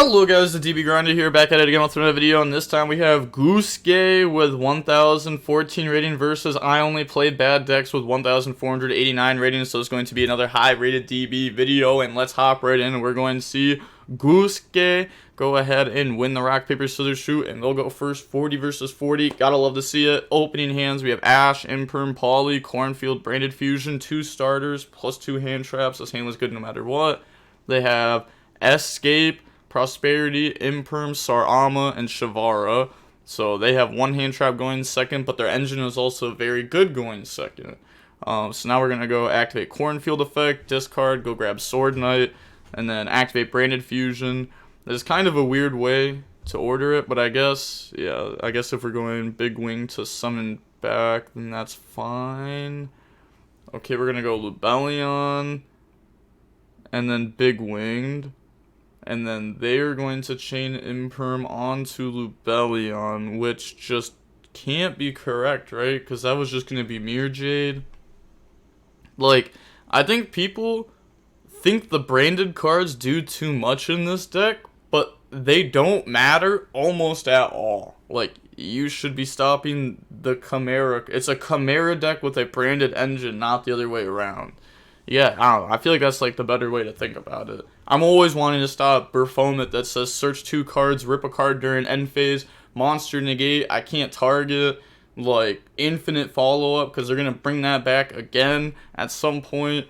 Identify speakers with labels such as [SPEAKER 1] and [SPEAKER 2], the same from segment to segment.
[SPEAKER 1] Hello guys, the DB Grinder here, back at it again with another video, and this time we have YuGiOh with 1014 rating versus I only play bad decks with 1489 rating, so it's going to be another high rated DB video, and let's hop right in. We're going to see YuGiOh go ahead and win the rock, paper, scissors, shoot, and they'll go first. 40 versus 40, gotta love to see it. Opening hands, we have Ash, Imperm, Poly, Cornfield, Branded Fusion, 2 starters, plus 2 hand traps. This hand was good no matter what. They have Escape, Prosperity, Imperm, Sarama, and Shavara. So they have 1 hand trap going second, but their engine is also very good going second. So now we're going to go activate Cornfield effect, discard, go grab Sword Knight, and then activate Branded Fusion. There's kind of a weird way to order it, but I guess if we're going Big Wing to summon back, then that's fine. Okay, we're going to go Lubellion, and then Big Winged. And then they're going to chain Imperm onto Lubellion, which just can't be correct, right? Because that was just going to be Mirror Jade. Like, I think people think the branded cards do too much in this deck, but they don't matter almost at all. Like, you should be stopping the Chimera. It's a Chimera deck with a branded engine, not the other way around. Yeah, I don't know. I feel like that's like the better way to think about it. I'm always wanting to stop Burfomet that says search 2 cards, rip a card during end phase, monster negate, I can't target, like infinite follow-up, because they're going to bring that back again at some point.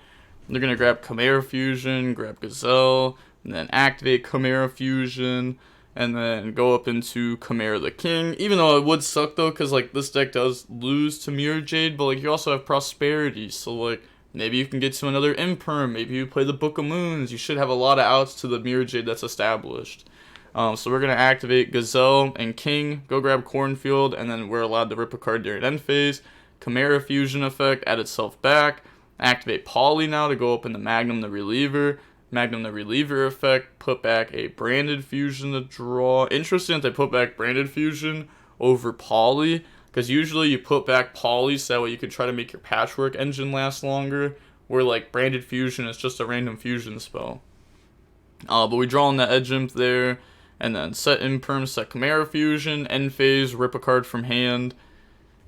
[SPEAKER 1] They're going to grab Chimera Fusion, grab Gazelle, and then activate Chimera Fusion, and then go up into Chimera the King. Even though it would suck though, because like this deck does lose to Mirror Jade, but like you also have Prosperity, so like maybe you can get to another Imperm. Maybe you play the Book of Moons. You should have a lot of outs to the Mirror Jade that's established. So we're going to activate Gazelle and King. Go grab Cornfield. And then we're allowed to rip a card during end phase. Chimera Fusion effect. Add itself back. Activate Poly now to go up into Magnum the Reliever. Magnum the Reliever effect. Put back a Branded Fusion to draw. Interesting that they put back Branded Fusion over Poly. Because usually you put back Poly so that way you can try to make your Patchwork engine last longer. Where like Branded Fusion is just a random fusion spell. But we draw on the Edge Imp there. And then set Imperm, set Chimera Fusion. End phase, rip a card from hand.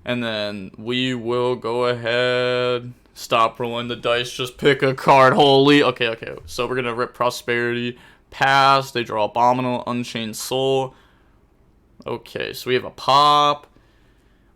[SPEAKER 1] And then we will go ahead. Stop rolling the dice, just pick a card. Holy. Okay. So we're going to rip Prosperity. Pass. They draw Abominable, Unchained Soul. Okay, so we have a pop.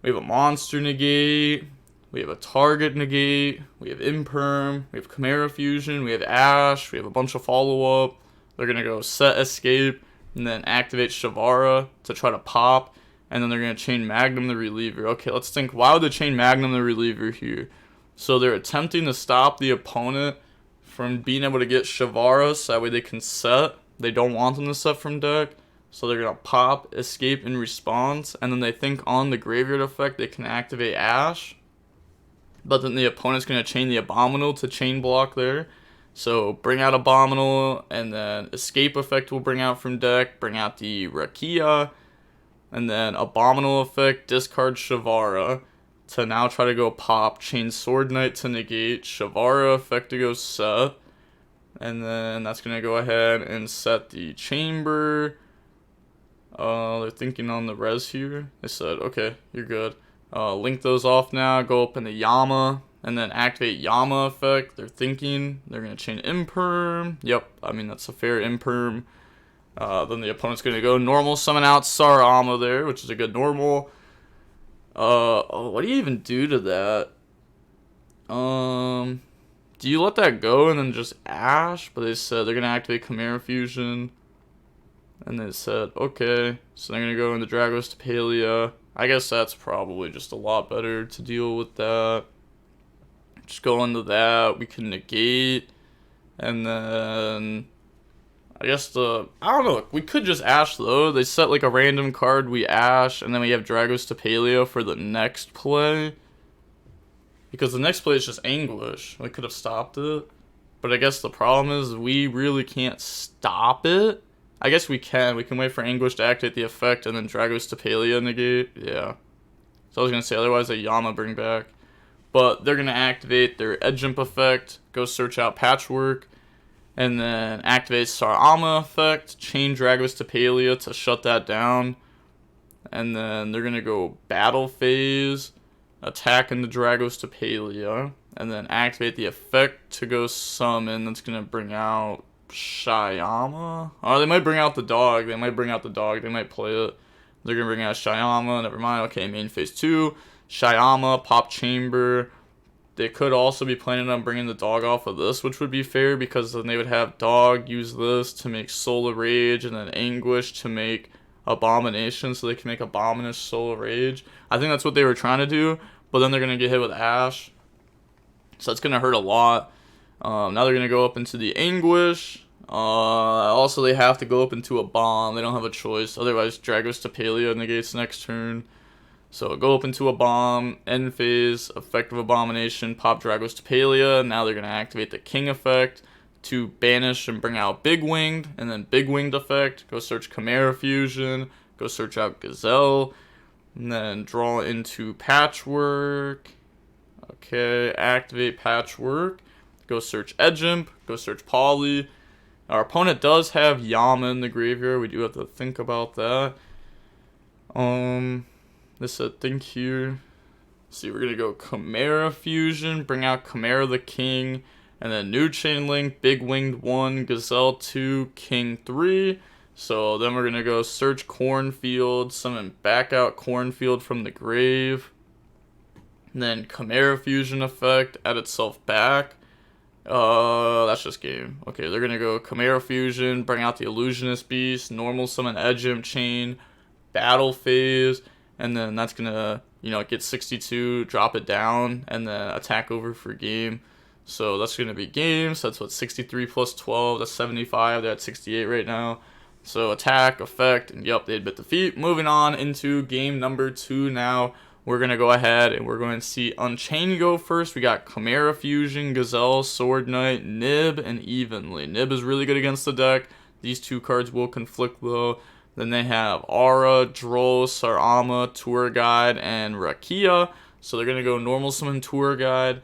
[SPEAKER 1] We have a monster negate, we have a target negate, we have Imperm, we have Chimera Fusion, we have Ash, we have a bunch of follow-up. They're going to go set Escape, and then activate Shavara to try to pop, and then they're going to chain Magnum the Reliever. Okay, let's think, why would they chain Magnum the Reliever here? So they're attempting to stop the opponent from being able to get Shavara, so that way they can set. They don't want them to set from deck. So they're going to pop, Escape in response, and then they think on the graveyard effect they can activate Ash. But then the opponent's going to chain the Abominable to chain block there. So bring out Abominable, and then Escape effect will bring out from deck, bring out the Rakia, and then Abominable effect, discard Shavara to now try to go pop, chain Sword Knight to negate, Shavara effect to go set, and then that's going to go ahead and set the Chamber. They're thinking on the res here. They said, okay, you're good. Link those off now. Go up into Yama. And then activate Yama effect. They're thinking. They're going to chain Imperm. Yep, I mean, that's a fair Imperm. Then the opponent's going to go normal summon out Sarama there, which is a good normal. What do you even do to that? Do you let that go and then just Ash? But they said they're going to activate Chimera Fusion. And they said, okay, so they're going to go into Dragos to Palia. I guess that's probably just a lot better to deal with that. Just go into that. We can negate. And then, I guess I don't know. We could just Ash, though. They set like a random card. We Ash. And then we have Dragos to Palia for the next play. Because the next play is just Anguish. We could have stopped it. But I guess the problem is we really can't stop it. I guess we can. We can wait for Anguish to activate the effect and then Dragos to Palia negate. Yeah. So I was going to say, otherwise a Yama bring back. But they're going to activate their Edge Imp effect, go search out Patchwork, And then activate Sarama effect, chain Dragostapelia to shut that down. And then they're going to go battle phase, attack into Dragostapelia, and then activate the effect to go summon. That's going to bring out Shyama. Or they might bring out the dog. They might play it. They're going to bring out Shyama. Never mind. Okay, main phase 2. Shyama, pop chamber. They could also be planning on bringing the dog off of this, which would be fair, because then they would have dog use this to make Solar Rage, and then Anguish to make Abomination, so they can make Abominous Solar Rage. I think that's what they were trying to do, but then they're going to get hit with Ash, so that's going to hurt a lot. Now they're going to go up into the Anguish. Also, they have to go up into a bomb. They don't have a choice, otherwise Dragostapelia negates next turn. So go up into a bomb, end phase, effective Abomination, pop Dragostapelia. Now they're going to activate the King effect to banish and bring out Big Winged, and then Big Winged effect, go search Chimera Fusion, go search out Gazelle, and then draw into Patchwork. Okay, activate Patchwork, go search Edgeimp, go search Poly. Our opponent does have Yama in the graveyard, we do have to think about that. This thing here. See, we're gonna go Chimera Fusion, bring out Chimera the King, and then new Chain Link, Big Winged 1, Gazelle 2, King 3. So then we're gonna go search Cornfield, summon back out Cornfield from the grave. And then Chimera Fusion effect, add itself back. That's just game. Okay, they're gonna go Chimera Fusion, bring out the Illusionist Beast, normal summon Edgeimp Chain, battle phase. And then that's going to, get 62, drop it down, and then attack over for game. So that's going to be game. So that's what, 63 plus 12. That's 75. They're at 68 right now. So attack, effect, and yep, they bit defeat. Moving on into game number 2 now. We're going to go ahead and we're going to see Unchained go first. We got Chimera Fusion, Gazelle, Sword Knight, Nib, and Evenly. Nib is really good against the deck. These two cards will conflict though. Then they have Aura, Droll, Sarama, Tour Guide, and Rakia. So they're going to go normal summon Tour Guide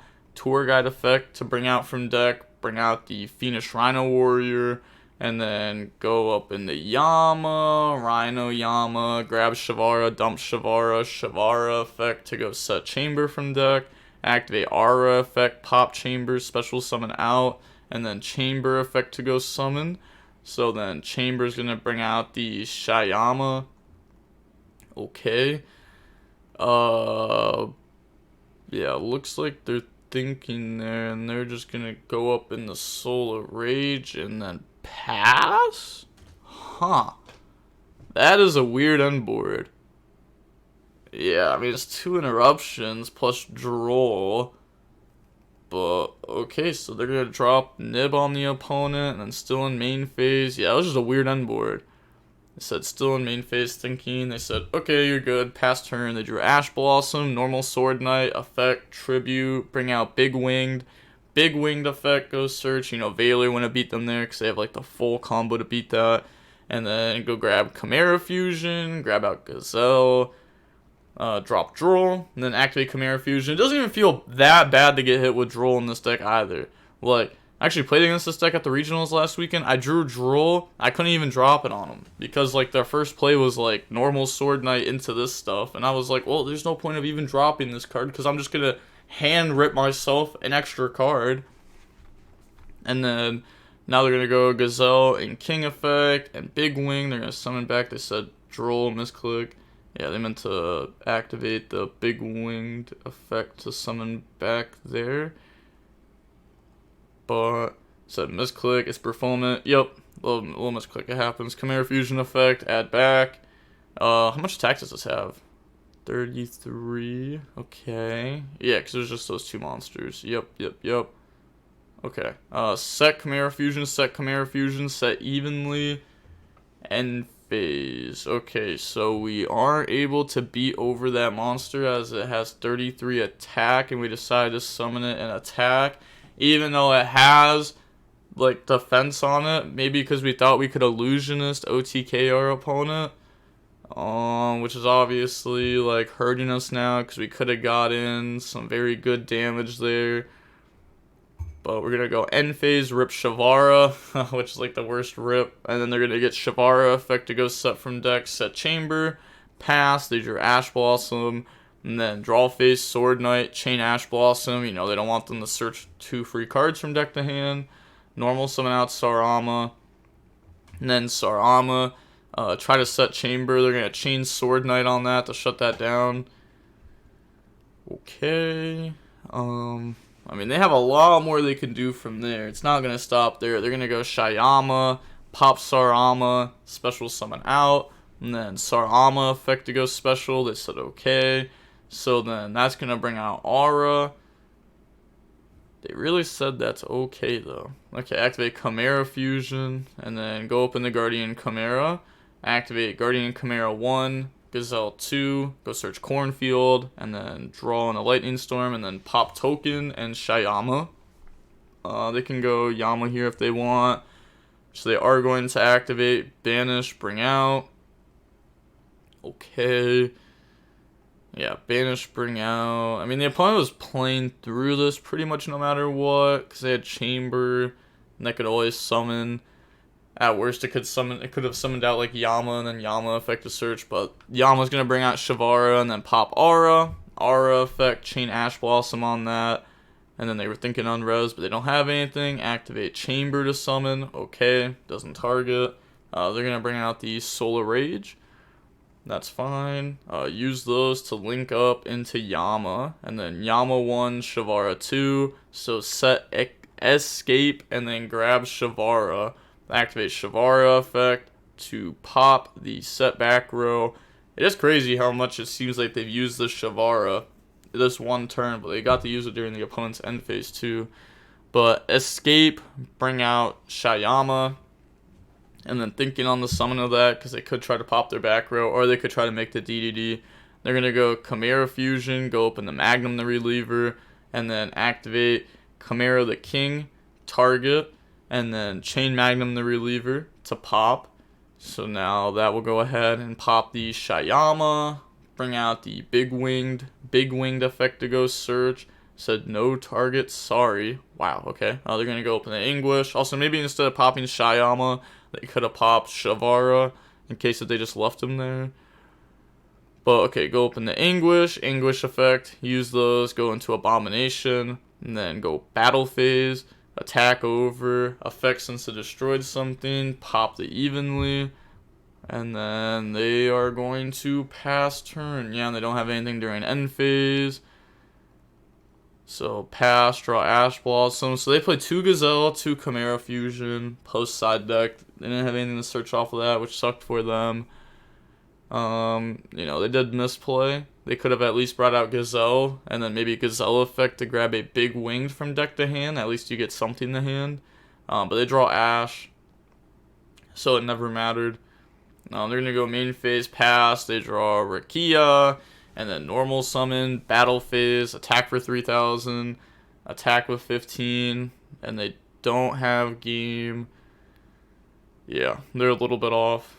[SPEAKER 1] effect to bring out from deck, bring out the Phoenix Rhino Warrior, and then go up in the Yama, Rhino Yama, grab Shavara, dump Shavara, Shavara effect to go set Chamber from deck, activate Aura effect, pop Chamber, special summon out, and then Chamber effect to go summon. So then Chamber's going to bring out the Shyama. Okay. Yeah, looks like they're thinking there, and they're just going to go up in the Solar Rage and then pass? Huh. That is a weird end board. Yeah, I mean, it's 2 interruptions plus Droll. But, okay, so they're going to drop Nib on the opponent, and then still in main phase. Yeah, it was just a weird end board. They said still in main phase thinking. They said, okay, you're good. Pass turn. They drew Ash Blossom, normal Sword Knight, effect, tribute, bring out Big Winged. Big Winged effect, go search. Veiler want to beat them there because they have like the full combo to beat that. And then go grab Chimera Fusion, grab out Gazelle. Drop Droll, and then activate Chimera Fusion. It doesn't even feel that bad to get hit with Droll in this deck either. Like, I actually played against this deck at the regionals last weekend. I drew Droll. I couldn't even drop it on him because, like, their first play was, like, normal Sword Knight into this stuff. And I was like, well, there's no point of even dropping this card because I'm just going to hand rip myself an extra card. And then now they're going to go Gazelle and King effect and Big Wing. They're going to summon back. They said Droll, misclick. Yeah, they meant to activate the Big Winged effect to summon back there. But, said misclick, it's performant. Yep, little misclick, it happens. Chimera Fusion effect, add back. How much attack does this have? 33. Okay. Yeah, because there's just those 2 monsters. Yep. Okay. Set Chimera Fusion, set evenly. End phase. Okay, so we are able to beat over that monster as it has 33 attack, and we decided to summon it and attack, even though it has like defense on it. Maybe because we thought we could illusionist OTK our opponent, which is obviously like hurting us now because we could have got in some very good damage there. But we're gonna go end phase, rip Shavara, which is like the worst rip, and then they're gonna get Shavara effect to go set from deck, set chamber, pass, they drew Ash Blossom, and then draw phase, Sword Knight, chain Ash Blossom. You know, they don't want them to search 2 free cards from deck to hand. Normal summon out Sarama, and then Sarama, try to set chamber. They're gonna chain Sword Knight on that to shut that down. Okay. I mean, they have a lot more they can do from there. It's not going to stop there. They're going to go Shayama, pop Sarama, special summon out, and then Sarama effect to go special. They said okay. So then that's going to bring out Aura. They really said that's okay, though. Okay, activate Chimera Fusion, and then go open the Guardian Chimera. Activate Guardian Chimera 1. Gazelle 2, go search Cornfield, and then draw in a Lightning Storm, and then pop Token and Shayama. They can go Yama here if they want. So they are going to activate, banish, bring out. Okay. Yeah, banish, bring out. I mean, the opponent was playing through this pretty much no matter what, because they had Chamber, and they could always summon. At worst, it could have summoned out like Yama and then Yama effect to search, but Yama's gonna bring out Shavara and then pop Aura. Aura effect, chain Ash Blossom on that. And then they were thinking unres, but they don't have anything. Activate Chamber to summon. Okay, doesn't target. They're gonna bring out the Solar Rage. That's fine. Use those to link up into Yama. And then Yama 1, Shavara 2. So set Escape and then grab Shavara. Activate Shavara effect to pop the set back row. It is crazy how much it seems like they've used the Shavara this one turn, but they got to use it during the opponent's end phase too. But escape, bring out Shayama, and then thinking on the summon of that, because they could try to pop their back row, or they could try to make the DDD. They're going to go Chimera Fusion, go open the Magnum the Reliever, and then activate Chimera the King, target, and then chain Magnum the Reliever to pop. So now that will go ahead and pop the Shayama, bring out the big winged effect to go search. Said no target, sorry. Wow, okay. They're going to go open the Anguish. Also, maybe instead of popping Shayama, they could have popped Shavara in case if they just left him there. But okay, go open the Anguish effect, use those, go into Abomination, and then go Battle Phase. Attack over, effect since it destroyed something, pop the Evenly, and then they are going to pass turn. Yeah, and they don't have anything during end phase. So pass, draw Ash Blossom. So they play 2 Gazelle, 2 Chimera Fusion, post side deck. They didn't have anything to search off of that, which sucked for them. You know, they did misplay. They could have at least brought out Gazelle, and then maybe Gazelle effect to grab a big winged from deck to hand. At least you get something to hand. But they draw Ash, so it never mattered. They're going to go main phase, pass. They draw Rakia, and then normal summon, battle phase, attack for 3,000, attack with 15, and they don't have game. Yeah, they're a little bit off.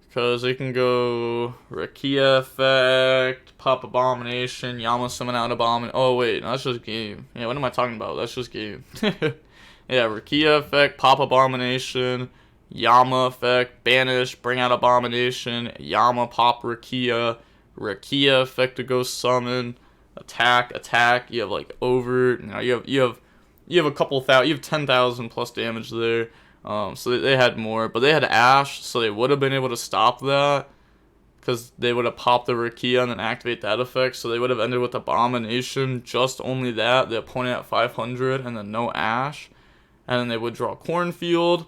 [SPEAKER 1] Because they can go Rakia effect, pop Abomination, Yama summon out Abomination. Oh, wait, no, that's just game. Yeah, what am I talking about? That's just game. Yeah, Rakia effect, pop Abomination, Yama effect, banish, bring out Abomination, Yama pop Rakia, Rakia effect to go summon, attack. You have like over, you have a couple thousand, you have 10,000 plus damage there. So they had more, but they had Ash, so they would have been able to stop that, because they would have popped the Rakia and then activate that effect, so they would have ended with Abomination, just only that, the opponent at 500, and then no Ash, and then they would draw Cornfield.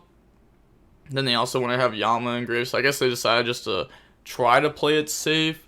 [SPEAKER 1] Then they also want to have Yama engraved, so I guess they decided just to try to play it safe.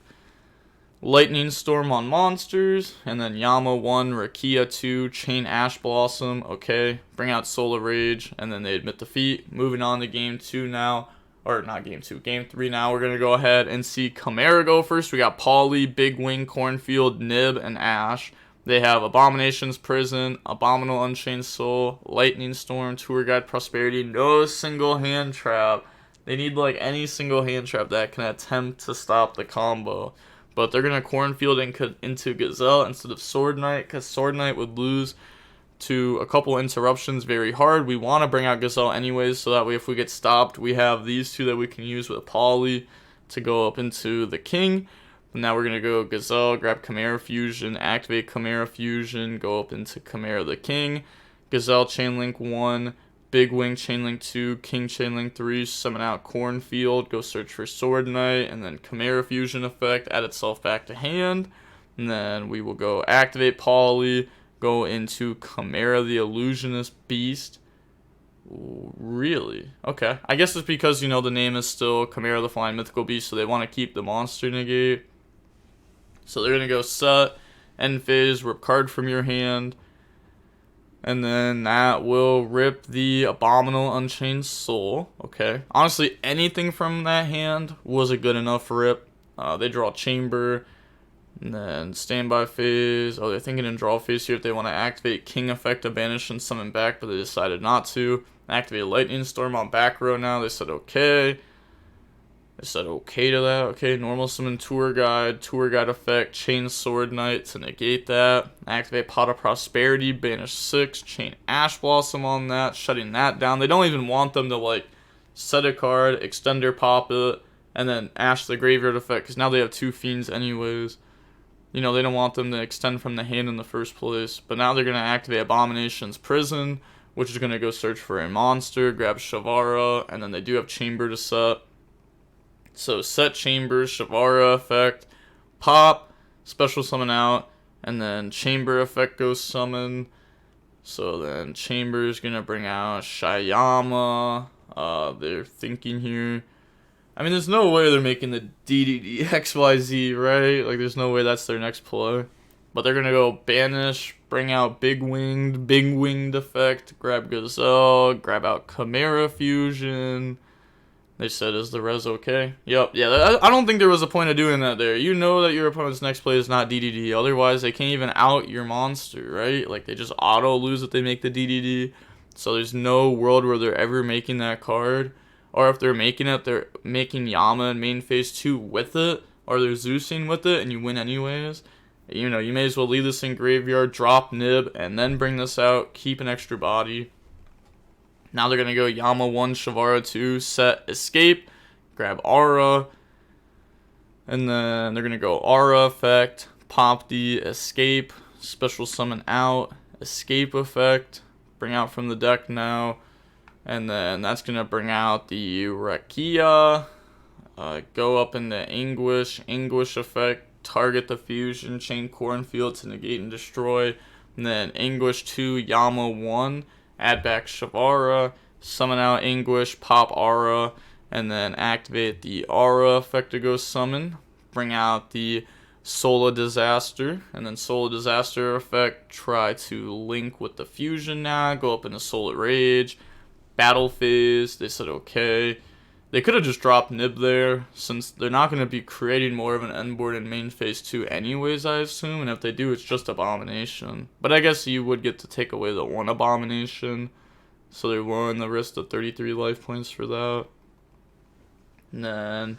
[SPEAKER 1] Lightning Storm on monsters, and then Yama 1, Rakia 2, Chain Ash Blossom, okay, bring out Solar Rage, and then they admit defeat. Moving on to game 2 now, or not game 2, game 3 now, we're going to go ahead and see Chimera go first. We got Polly, Big Wing, Cornfield, Nib, and Ash. They have Abomination's Prison, Abominable Unchained Soul, Lightning Storm, Tour Guide Prosperity, no single hand trap. They need like any single hand trap that can attempt to stop the combo. But they're going to Cornfield into Gazelle instead of Sword Knight, because Sword Knight would lose to a couple interruptions very hard. We want to bring out Gazelle anyways, so that way if we get stopped, we have these two that we can use with Poly to go up into the king. And now we're going to go Gazelle, grab Chimera Fusion, activate Chimera Fusion, go up into Chimera the king, Gazelle Chainlink 1, Big Wing Chainlink 2, King Chainlink 3, summon out Cornfield, go search for Sword Knight, and then Chimera Fusion effect, add itself back to hand. And then we will go activate Poly, go into Chimera the Illusionist Beast. Ooh, really? Okay. I guess it's because, you know, the name is still Chimera the Flying Mythical Beast, so they want to keep the monster negate. So they're going to go set, end phase, rip card from your hand. And then that will rip the Abominable Unchained Soul. Okay. Honestly, anything from that hand was a good enough rip. They draw Chamber. And then standby phase. Oh, they're thinking in draw phase here if they want to activate King effect to banish and summon back, but they decided not to. Activate Lightning Storm on back row now. They said okay. They said okay to that. Okay, normal summon Tour Guide effect, chain Sword Knight to negate that. Activate Pot of Prosperity, banish 6, chain Ash Blossom on that, shutting that down. They don't even want them to like set a card, extender pop it, and then Ash the Graveyard effect, because now they have 2 Fiends anyways. You know, they don't want them to extend from the hand in the first place. But now they're going to activate Abomination's Prison, which is going to go search for a monster, grab Shavara, and then they do have Chamber to set. So set Chamber, Shavara effect, pop, special summon out, and then Chamber effect goes summon. So then Chamber is going to bring out Shyama. They're thinking here. I mean, there's no way they're making the DDD XYZ, right? Like, there's no way that's their next play. But they're going to go banish, bring out Big Winged effect, grab Gazelle, grab out Chimera Fusion. They said, is the res okay? Yep, yeah, I don't think there was a point of doing that there. You know that your opponent's next play is not DDD. Otherwise, they can't even out your monster, right? Like, they just auto lose if they make the DDD. So there's no world where they're ever making that card. Or if they're making it, they're making Yama in main phase 2 with it. Or they're Zeusing with it and you win anyways. You know, you may as well leave this in graveyard, drop Nib, and then bring this out. Keep an extra body. Now they're going to go Yama 1, Shavara 2, set, escape, grab Aura. And then they're going to go Aura effect, pop the escape, special summon out, escape effect, bring out from the deck now. And then that's going to bring out the Rakia, go up into Anguish effect, target the Fusion, chain Cornfield to negate and destroy. And then Anguish 2, Yama 1, add back Shavara, summon out Anguish, pop Aura, and then activate the Aura effect to go summon. Bring out the Solar Disaster, and then Solar Disaster effect, try to link with the Fusion now, go up into Solar Rage. Battle phase, they said okay. They could have just dropped Nib there, since they're not going to be creating more of an end board in main phase 2 anyways, I assume. And if they do, it's just Abomination. But I guess you would get to take away the 1 Abomination. So they're willing to risk the 33 life points for that. And then,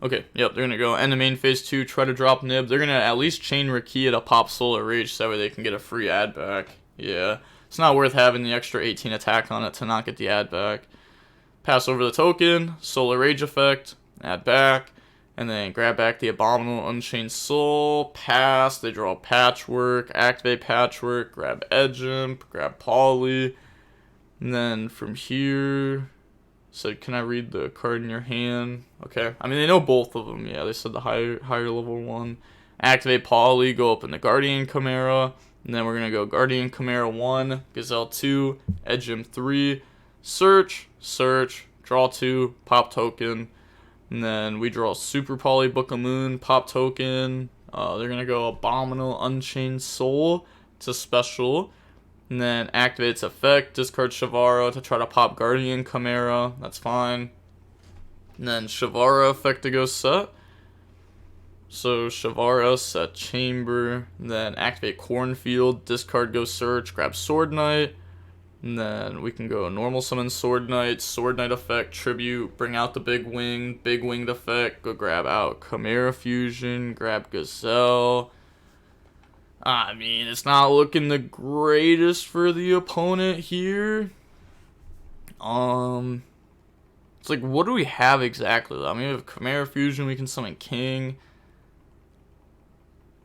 [SPEAKER 1] okay, yep, they're going to go end of main phase 2, try to drop Nib. They're going to at least chain Rakia to pop Solar Rage, so that way they can get a free add back. Yeah. It's not worth having the extra 18 attack on it to not get the add back. Pass over the token, Solar Rage effect, add back, and then grab back the Abominable Unchained Soul, pass, they draw Patchwork, activate Patchwork, grab Edgimp, grab Poly, and then from here, said, can I read the card in your hand? Okay, I mean, they know both of them, yeah, they said the higher level one. Activate Poly, go up in the Guardian Chimera, and then we're going to go Guardian Chimera 1, Gazelle 2, Edgimp 3, search, draw 2, pop token, and then we draw Super Poly Book of Moon, pop token. They're going to go Abominable Unchained Soul to special, and then activate its effect, discard Shavara to try to pop Guardian Chimera, that's fine. And then Shavara effect to go set. So Shavara, set Chamber, then activate Cornfield, discard go search, grab Sword Knight, and then we can go normal summon Sword Knight effect, tribute, bring out the Big Winged effect, go grab out Chimera Fusion, grab Gazelle. I mean, it's not looking the greatest for the opponent here. It's like, what do we have exactly? I mean, we have Chimera Fusion, we can summon King.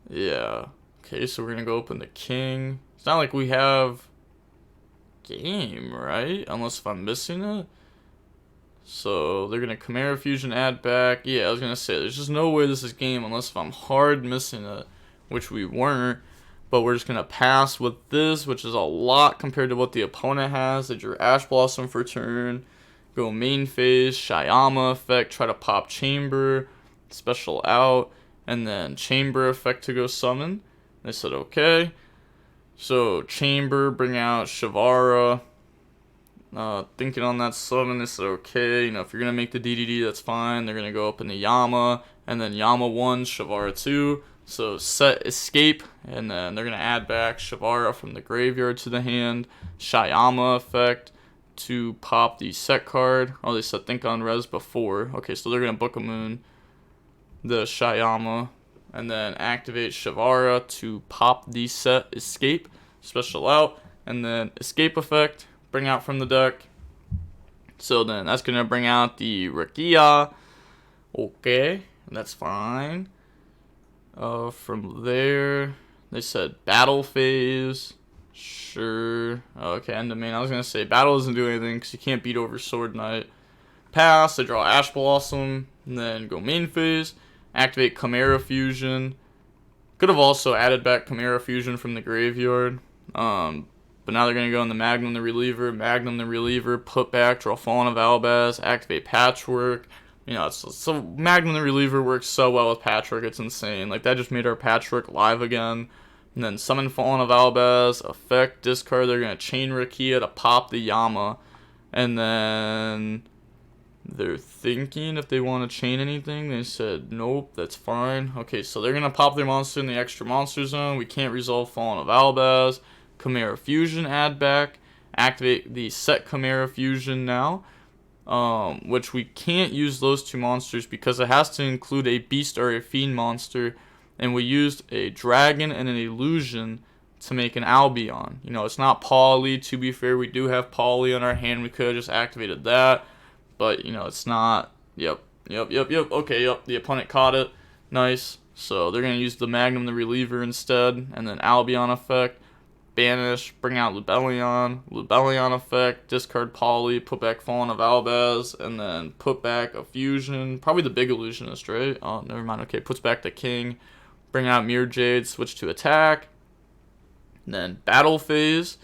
[SPEAKER 1] Yeah. Okay, so we're gonna go open the King. It's not like we have game, right? Unless if I'm missing it. So they're gonna Chimera Fusion, add back. Yeah, I was gonna say, there's just no way this is game unless if I'm hard missing it, which we weren't. But we're just gonna pass with this, which is a lot compared to what the opponent has. They drew Ash Blossom for turn. Go main phase, Shyama effect, try to pop Chamber, special out, and then Chamber effect to go summon. They said okay. So Chamber, bring out Shavara. Thinking on that summon, they said okay. You know, if you're gonna make the DDD, that's fine. They're gonna go up into Yama, and then Yama 1, Shavara 2. So set escape, and then they're gonna add back Shavara from the graveyard to the hand. Shyama effect to pop the set card. Oh, they said think on res before. Okay, so they're gonna book a moon, the Shyama, and then activate Shavara to pop the set escape, special out, and then escape effect, bring out from the deck. So then that's gonna bring out the YuGiOh. Okay, that's fine. From there, they said battle phase. Sure. Okay, end of main. I was going to say, battle doesn't do anything because you can't beat over Sword Knight. Pass, I draw Ash Blossom, and then go main phase. Activate Chimera Fusion. Could have also added back Chimera Fusion from the graveyard. But now they're going to go in the Magnum the Reliever, put back, draw Fallen of Albaz, activate Patchwork. You know, so Magnum the Reliever works so well with Patchwork, it's insane. Like, that just made our Patchwork live again. And then summon Fallen of Albaz, effect, discard, they're going to chain Rakia to pop the Yama. And then they're thinking if they want to chain anything. They said, nope, that's fine. Okay, so they're going to pop their monster in the extra monster zone. We can't resolve Fallen of Albaz. Chimera Fusion, add back. Activate the set Chimera Fusion now. Which we can't use those two monsters because it has to include a Beast or a Fiend monster. And we used a Dragon and an Illusion to make an Albion. You know, it's not Poly. To be fair, we do have Poly on our hand. We could have just activated that. But, you know, it's not. Yep. Okay, yep. The opponent caught it. Nice. So they're going to use the Magnum the Reliever instead. And then Albion effect. Banish. Bring out Lubellion effect. Discard Poly. Put back Fallen of Albaz. And then put back a Fusion. Probably the big Illusionist, right? Oh, never mind. Okay, puts back the King. Bring out Mirror Jade, switch to attack. And then battle phase.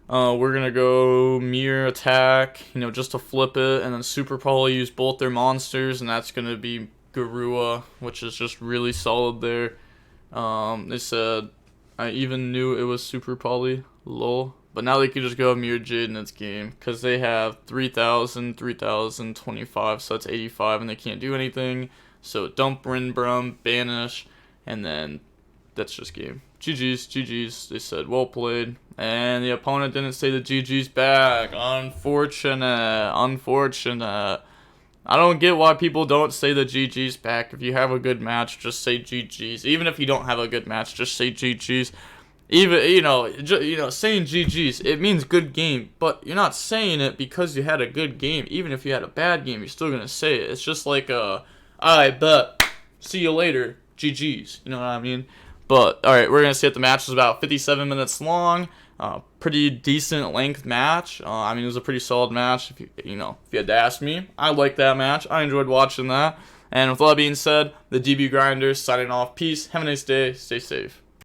[SPEAKER 1] We're going to go Mirror attack, you know, just to flip it. And then Super Poly use both their monsters. And that's going to be YuGiOh, which is just really solid there. They said, I even knew it was Super Poly. Lol. But now they can just go Mirror Jade in its game. Because they have 3,000, 3,025. So that's 85. And they can't do anything. So dump Rinbrum, banish, and then that's just game. GG's. They said well played. And the opponent didn't say the GG's back. Unfortunate. I don't get why people don't say the GG's back. If you have a good match, just say GG's. Even if you don't have a good match, just say GG's. Even, saying GG's, it means good game. But you're not saying it because you had a good game. Even if you had a bad game, you're still going to say it. It's just like I bet. See you later. GG's. You know what I mean? But, alright, we're going to see that the match was about 57 minutes long. Pretty decent length match. I mean, it was a pretty solid match. If you had to ask me, I liked that match. I enjoyed watching that. And with all that being said, the DB Grinders signing off. Peace. Have a nice day. Stay safe.